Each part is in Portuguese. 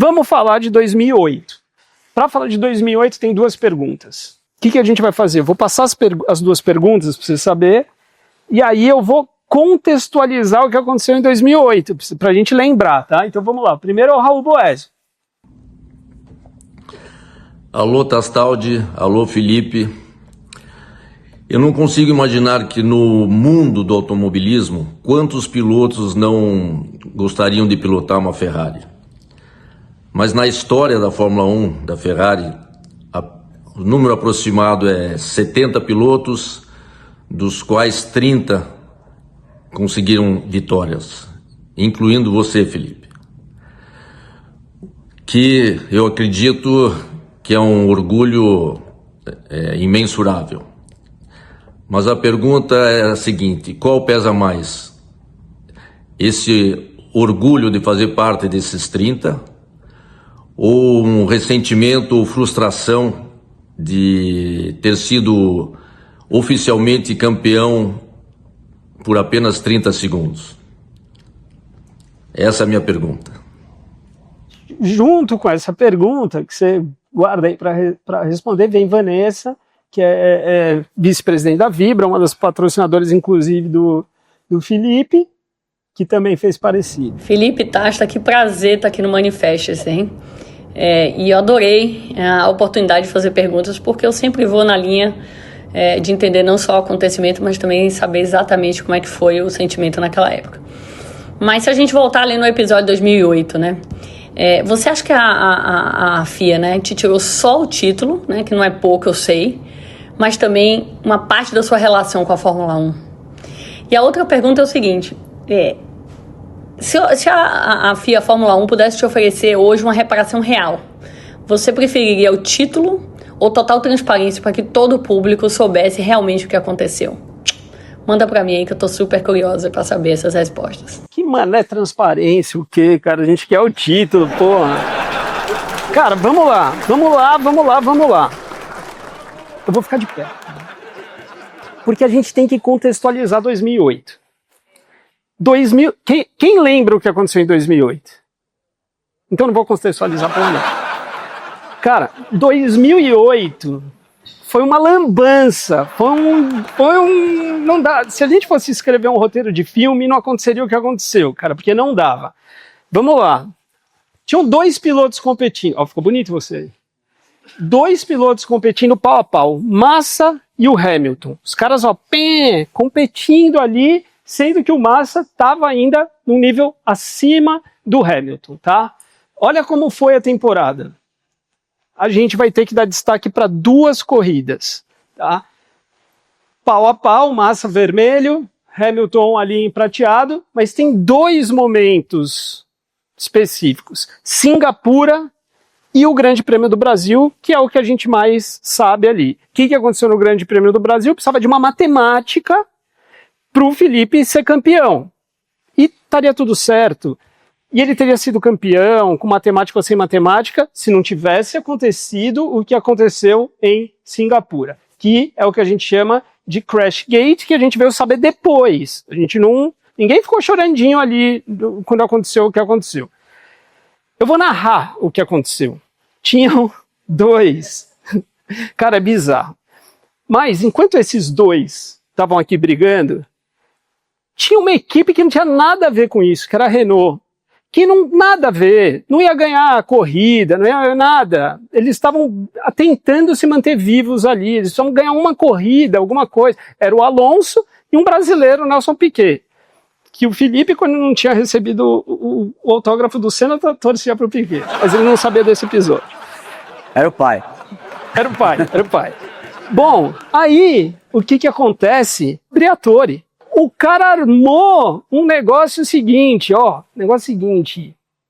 Vamos falar de 2008. Para falar de 2008 tem duas perguntas. O que a gente vai fazer? Eu vou passar as duas perguntas para você saber, e aí eu vou contextualizar o que aconteceu em 2008, para a gente lembrar, tá? Então vamos lá. Primeiro é o Raul Boésio. Alô, Tastaldi. Alô, Felipe. Eu não consigo imaginar que no mundo do automobilismo, quantos pilotos não gostariam de pilotar uma Ferrari. Mas na história da Fórmula 1, da Ferrari, o número aproximado é 70 pilotos, dos quais 30 conseguiram vitórias, incluindo você, Felipe. Que eu acredito que é um orgulho imensurável. Mas a pergunta é a seguinte: qual pesa mais? Esse orgulho de fazer parte desses 30 ou um ressentimento ou frustração de ter sido oficialmente campeão por apenas 30 segundos? Essa é a minha pergunta. Junto com essa pergunta, que você guarda aí para responder, vem Vanessa, que é vice-presidente da Vibra, uma das patrocinadoras, inclusive, do Felipe, que também fez parecido. Felipe Tasta, que prazer estar aqui no Manifestes, hein? E eu adorei a oportunidade de fazer perguntas, porque eu sempre vou na linha de entender não só o acontecimento, mas também saber exatamente como é que foi o sentimento naquela época. Mas se a gente voltar ali no episódio de 2008, né? Você acha que a FIA, né, te tirou só o título, né, que não é pouco, eu sei, mas também uma parte da sua relação com a Fórmula 1? E a outra pergunta é o seguinte: se a FIA Fórmula 1 pudesse te oferecer hoje uma reparação real, você preferiria o título ou total transparência para que todo o público soubesse realmente o que aconteceu? Manda pra mim aí que eu tô super curiosa pra saber essas respostas. Que mané transparência, o quê, cara? A gente quer o título, porra. Cara, vamos lá. Eu vou ficar de pé. Porque a gente tem que contextualizar 2008. Quem lembra o que aconteceu em 2008? Então não vou contextualizar pra nada. Cara, 2008... foi uma lambança, não dá. Se a gente fosse escrever um roteiro de filme, não aconteceria o que aconteceu, cara, porque não dava. Vamos lá. Tinham dois pilotos competindo. Ó, ficou bonito você aí. Dois pilotos competindo pau a pau, Massa e o Hamilton. Os caras, ó, competindo ali, sendo que o Massa estava ainda num nível acima do Hamilton, tá? Olha como foi a temporada. A gente vai ter que dar destaque para duas corridas, tá? Pau a pau, Massa vermelho, Hamilton ali em prateado, mas tem dois momentos específicos: Singapura e o Grande Prêmio do Brasil, que é o que a gente mais sabe ali. O que aconteceu no Grande Prêmio do Brasil? Precisava de uma matemática para o Felipe ser campeão. E estaria tudo certo. E ele teria sido campeão, com matemática ou sem matemática, se não tivesse acontecido o que aconteceu em Singapura, que é o que a gente chama de Crash Gate, que a gente veio saber depois. Ninguém ficou chorandinho ali quando aconteceu o que aconteceu. Eu vou narrar o que aconteceu. Tinham dois. Cara, é bizarro. Mas enquanto esses dois estavam aqui brigando, tinha uma equipe que não tinha nada a ver com isso, que era a Renault. Que nada a ver, não ia ganhar a corrida, não ia nada. Eles estavam tentando se manter vivos ali, eles precisavam ganhar uma corrida, alguma coisa. Era o Alonso e um brasileiro, Nelson Piquet. Que o Felipe, quando não tinha recebido o autógrafo do Senna, torcia para o Piquet. Mas ele não sabia desse episódio. Era o pai. Era o pai. Bom, aí, o que acontece? Briatore. O cara armou um negócio seguinte,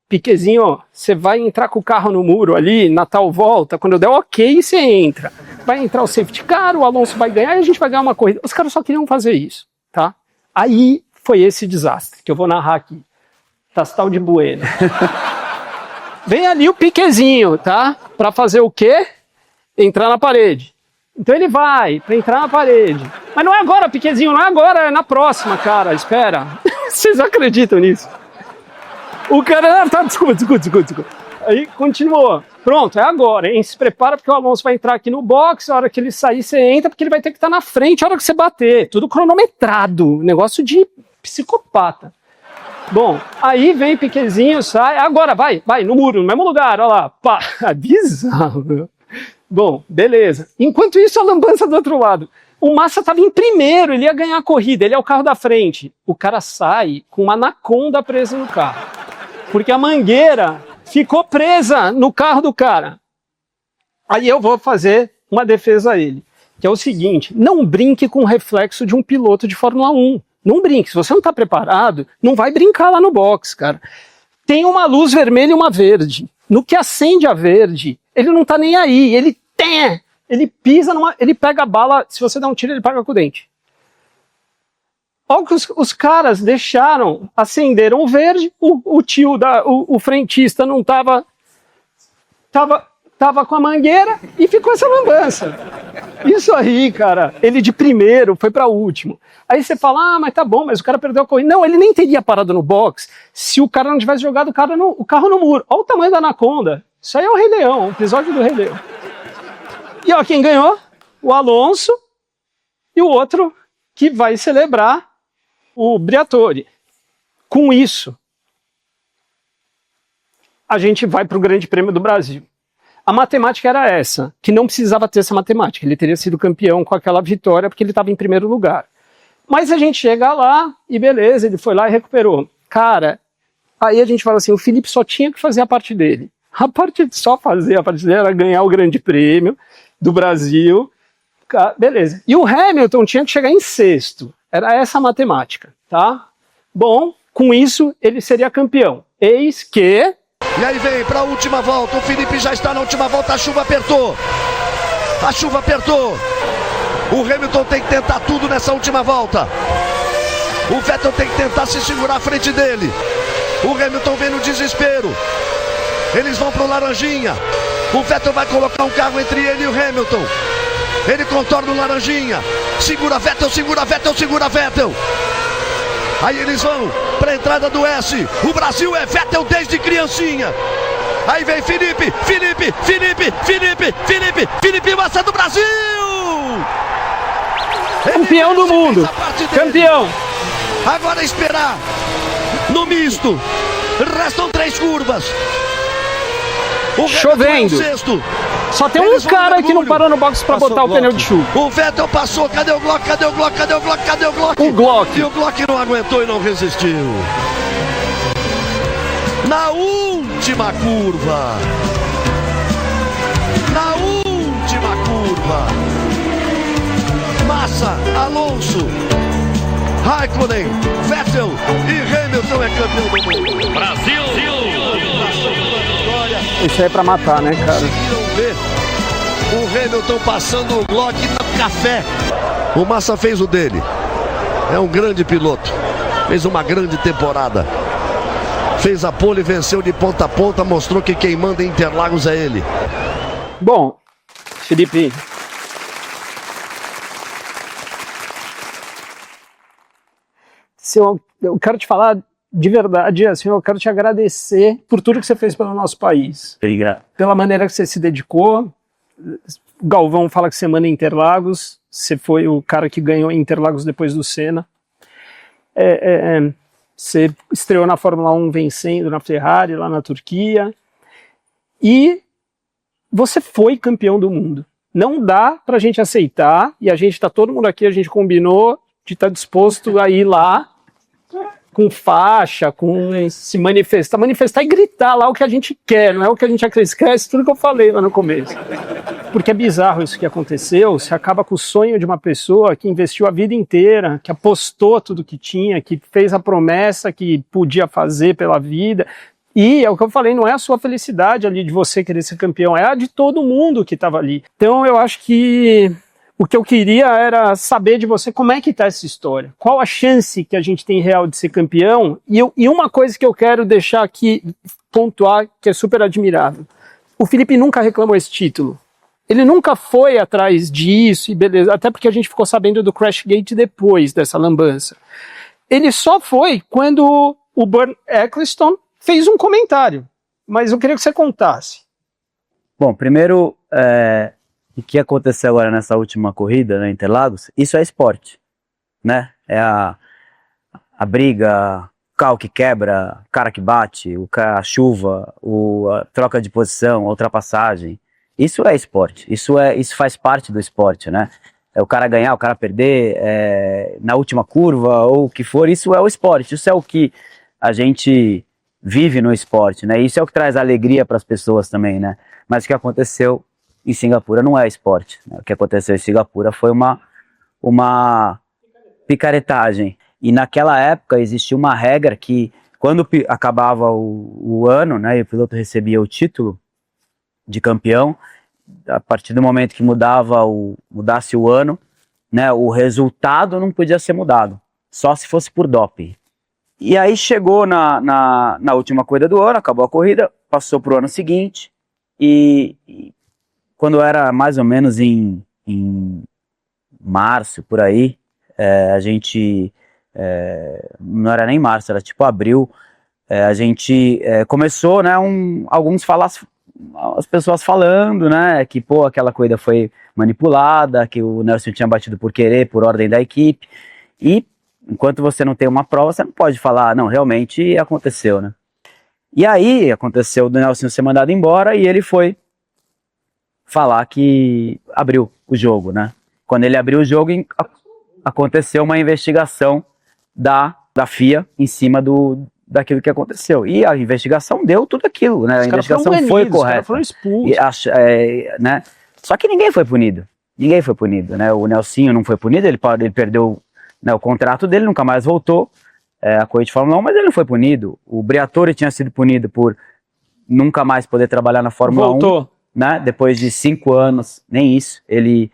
Piquezinho, ó, você vai entrar com o carro no muro ali, na tal volta, quando eu der ok, você entra. Vai entrar o safety car, o Alonso vai ganhar e a gente vai ganhar uma corrida. Os caras só queriam fazer isso, tá? Aí foi esse desastre, que eu vou narrar aqui. Tastal de Bueno. Vem ali o Piquezinho, tá? Pra fazer o quê? Entrar na parede. Então ele vai pra entrar na parede. Mas não é agora, Piquezinho, não é agora, é na próxima, cara, espera. Vocês acreditam nisso? O cara... Tá, desculpa. Aí continuou. Pronto, é agora, hein? Se prepara porque o Alonso vai entrar aqui no box, a hora que ele sair, você entra, porque ele vai ter que estar na frente a hora que você bater. Tudo cronometrado, negócio de psicopata. Bom, aí vem Piquezinho, sai, agora vai, no muro, no mesmo lugar, olha lá. Pá, bizarro, meu. Bom, beleza. Enquanto isso, a lambança do outro lado. O Massa estava em primeiro, ele ia ganhar a corrida, ele é o carro da frente. O cara sai com uma anaconda presa no carro. Porque a mangueira ficou presa no carro do cara. Aí eu vou fazer uma defesa a ele, que é o seguinte, não brinque com o reflexo de um piloto de Fórmula 1. Não brinque, se você não está preparado, não vai brincar lá no box, cara. Tem uma luz vermelha e uma verde. No que acende a verde, ele não está nem aí, ele pisa ele pega a bala, se você dá um tiro, ele pega com o dente. Olha que os caras deixaram, acenderam o verde, o frentista não tava com a mangueira e ficou essa lambança. Isso aí, cara, ele de primeiro foi para último. Aí você fala, mas tá bom, mas o cara perdeu a corrida. Não, ele nem teria parado no box se o cara não tivesse jogado o carro no muro. Olha o tamanho da anaconda. Isso aí é o Rei Leão, o episódio do Rei Leão. E ó, quem ganhou? O Alonso e o outro que vai celebrar, o Briatore. Com isso, a gente vai para o Grande Prêmio do Brasil. A matemática era essa, que não precisava ter essa matemática. Ele teria sido campeão com aquela vitória porque ele estava em primeiro lugar. Mas a gente chega lá e beleza, ele foi lá e recuperou. Cara, aí a gente fala assim, o Felipe só tinha que fazer a parte dele. Só fazer a parte dele era ganhar o Grande Prêmio do Brasil. Beleza. E o Hamilton tinha que chegar em sexto. Era essa a matemática, tá? Bom, com isso ele seria campeão. Eis que... E aí vem para a última volta, o Felipe já está na última volta, a chuva apertou. A chuva apertou. O Hamilton tem que tentar tudo nessa última volta. O Vettel tem que tentar se segurar à frente dele. O Hamilton vem no desespero. Eles vão pro laranjinha. O Vettel vai colocar um carro entre ele e o Hamilton. Ele contorna o laranjinha. Segura Vettel, segura Vettel, segura Vettel. Aí eles vão para a entrada do S. O Brasil é Vettel desde criancinha. Aí vem Felipe Massa do Brasil! Campeão do mundo! Campeão! Agora esperar no misto. Restam 3 curvas. Chovendo. Só tem um cara que não parou no box pra botar o pneu de chuva. O Vettel passou, cadê o Glock? Cadê o Glock? Cadê o Glock? Cadê o Glock? O Glock. E o Glock não aguentou e não resistiu. Na última curva. Na última curva. Massa, Alonso, Raikkonen, Vettel e Hamilton é campeão do mundo. Brasil! Isso aí é pra matar, né, cara? Conseguiram ver o Hamilton passando o Glock no café. O Massa fez o dele. É um grande piloto. Fez uma grande temporada. Fez a pole, venceu de ponta a ponta, mostrou que quem manda em Interlagos é ele. Bom, Felipe, eu quero te falar de verdade, assim, eu quero te agradecer por tudo que você fez pelo nosso país. Obrigado. Pela maneira que você se dedicou. O Galvão fala que você manda em Interlagos, você foi o cara que ganhou em Interlagos depois do Senna. Você estreou na Fórmula 1 vencendo na Ferrari, lá na Turquia. E você foi campeão do mundo. Não dá pra gente aceitar, e a gente tá todo mundo aqui, a gente combinou de estar disposto a ir lá com faixa, com se manifestar e gritar lá o que a gente quer, não é o que a gente acredita, isso tudo que eu falei lá no começo. Porque é bizarro isso que aconteceu, você acaba com o sonho de uma pessoa que investiu a vida inteira, que apostou tudo que tinha, que fez a promessa que podia fazer pela vida, e é o que eu falei, não é a sua felicidade ali de você querer ser campeão, é a de todo mundo que estava ali. Então eu acho que o que eu queria era saber de você como é que tá essa história. Qual a chance que a gente tem real de ser campeão? E uma coisa que eu quero deixar aqui, pontuar, que é super admirável. O Felipe nunca reclamou esse título. Ele nunca foi atrás disso, e beleza, até porque a gente ficou sabendo do Crashgate depois dessa lambança. Ele só foi quando o Bernie Ecclestone fez um comentário. mas eu queria que você contasse. Bom, primeiro, o que aconteceu agora nessa última corrida, né, Interlagos, isso é esporte, né? É a briga, o carro que quebra, o cara que bate, a chuva, a troca de posição, a ultrapassagem. Isso é esporte, isso faz parte do esporte, né? É o cara ganhar, o cara perder, na última curva ou o que for, isso é o esporte, isso é o que a gente vive no esporte, né? Isso é o que traz alegria para as pessoas também, né? Mas o que aconteceu em Singapura não é esporte, né? O que aconteceu em Singapura foi uma picaretagem. E naquela época existia uma regra que quando acabava o ano, né, e o piloto recebia o título de campeão, a partir do momento que mudasse o ano, né, o resultado não podia ser mudado, só se fosse por doping. E aí chegou na última corrida do ano, acabou a corrida, passou para o ano seguinte, e quando era mais ou menos em março, por aí, a gente, não era nem março, era tipo abril, a gente começou, né, as pessoas falando, né, que pô, aquela corrida foi manipulada, que o Nelson tinha batido por querer, por ordem da equipe, e enquanto você não tem uma prova, você não pode falar, não, realmente aconteceu, né. E aí aconteceu do Nelson ser mandado embora e ele foi falar que abriu o jogo, né. Quando ele abriu o jogo, aconteceu uma investigação da FIA em cima daquilo que aconteceu. E a investigação deu tudo aquilo, né? A investigação foi correta. Os caras foram expulsos. Né? Só que ninguém foi punido. Ninguém foi punido, né? O Nelsinho não foi punido, ele perdeu, né, o contrato dele, nunca mais voltou a corrida de Fórmula 1, mas ele não foi punido. O Briatore tinha sido punido por nunca mais poder trabalhar na Fórmula 1. Né? Depois de 5 anos, nem isso, ele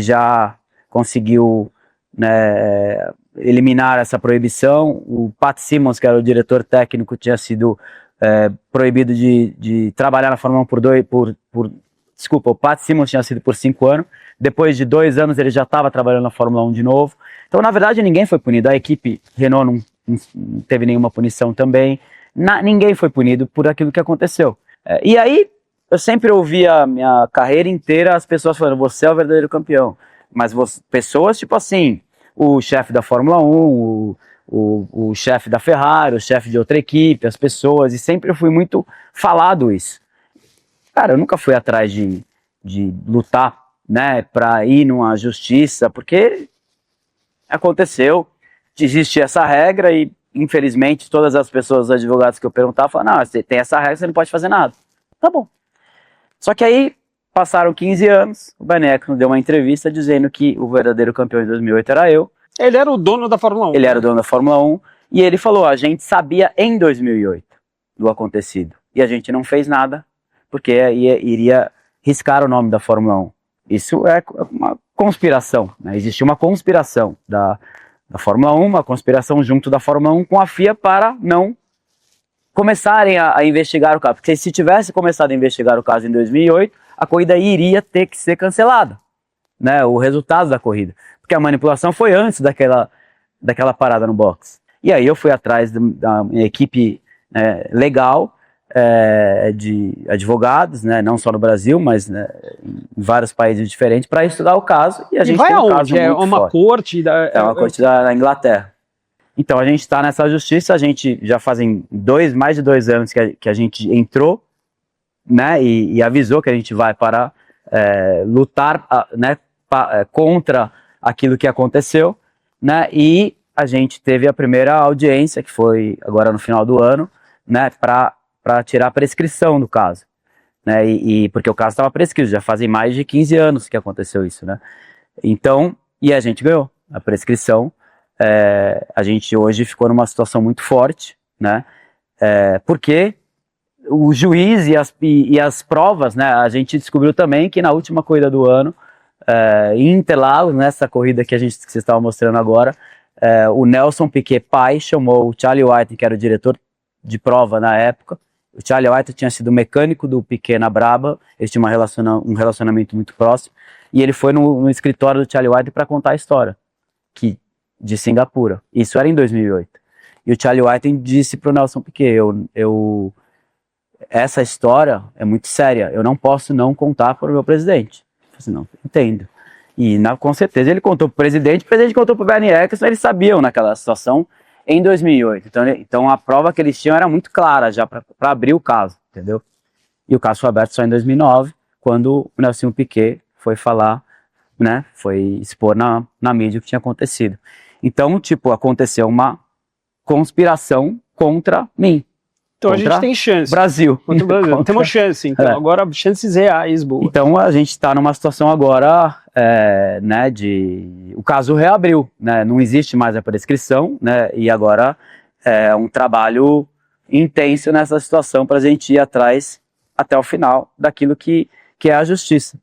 já conseguiu, né, eliminar essa proibição. O Pat Simmons, que era o diretor técnico, tinha sido proibido de trabalhar na Fórmula 1 desculpa, o Pat Simmons tinha sido por 5 anos, depois de 2 anos ele já estava trabalhando na Fórmula 1 de novo. Então, na verdade, ninguém foi punido. A equipe Renault não teve nenhuma punição também. Ninguém foi punido por aquilo que aconteceu. E aí, eu sempre ouvi a minha carreira inteira as pessoas falando, você é o verdadeiro campeão. Mas pessoas tipo assim, o chefe da Fórmula 1, o chefe da Ferrari, o chefe de outra equipe, as pessoas, e sempre fui muito falado isso. Cara, eu nunca fui atrás de lutar, né, pra ir numa justiça, porque aconteceu, existe essa regra e, infelizmente, todas as pessoas, os advogados que eu perguntava, falavam, não, você tem essa regra, você não pode fazer nada. Tá bom. Só que aí, passaram 15 anos, o Ben Eccleston deu uma entrevista dizendo que o verdadeiro campeão de 2008 era eu. Ele era o dono da Fórmula 1. Ele era o dono da Fórmula 1, e ele falou, a gente sabia em 2008 do acontecido, e a gente não fez nada, porque iria riscar o nome da Fórmula 1. Isso é uma conspiração, né? Existiu uma conspiração da Fórmula 1, uma conspiração junto da Fórmula 1 com a FIA para não começarem a investigar o caso, porque se tivesse começado a investigar o caso em 2008, a corrida iria ter que ser cancelada, né, o resultado da corrida, porque a manipulação foi antes daquela parada no box. E aí eu fui atrás da minha equipe, né, legal, de advogados, né, não só no Brasil, mas, né, em vários países diferentes, para estudar o caso, e a gente tem um caso muito forte. Uma corte da Inglaterra. Então a gente está nessa justiça, a gente já fazem mais de 2 anos que a gente entrou, né, e avisou que a gente vai para lutar, né, contra aquilo que aconteceu, né, e a gente teve a primeira audiência, que foi agora no final do ano, né, para tirar a prescrição do caso, né, porque o caso estava prescrito, já fazem mais de 15 anos que aconteceu isso, né, então, e a gente ganhou a prescrição. A gente hoje ficou numa situação muito forte, né, porque o juiz e as provas, né, a gente descobriu também que na última corrida do ano, em Interlagos, nessa corrida que vocês estavam mostrando agora, o Nelson Piquet pai chamou o Charlie White, que era o diretor de prova na época. O Charlie White tinha sido mecânico do Piquet na Braba, eles tinham um relacionamento muito próximo, e ele foi no escritório do Charlie White para contar a história de Singapura. Isso era em 2008. E o Charlie White disse pro Nelson Piquet, eu essa história é muito séria, eu não posso não contar para o meu presidente. Eu falei assim, não, entendo. E com certeza ele contou para o presidente contou para o Bernie Ecclestone, eles sabiam naquela situação em 2008. Então a prova que eles tinham era muito clara já para abrir o caso, entendeu? E o caso foi aberto só em 2009, quando o Nelson Piquet foi falar, né, foi expor na mídia o que tinha acontecido. Então, tipo, aconteceu uma conspiração contra mim. Então a gente tem chance. Brasil. Contra o Brasil. Tem uma chance, então. Agora, chances reais, boa. Então a gente está numa situação agora, né, o caso reabriu, né, não existe mais a prescrição, né, e agora é um trabalho intenso nessa situação para a gente ir atrás até o final daquilo que é a justiça.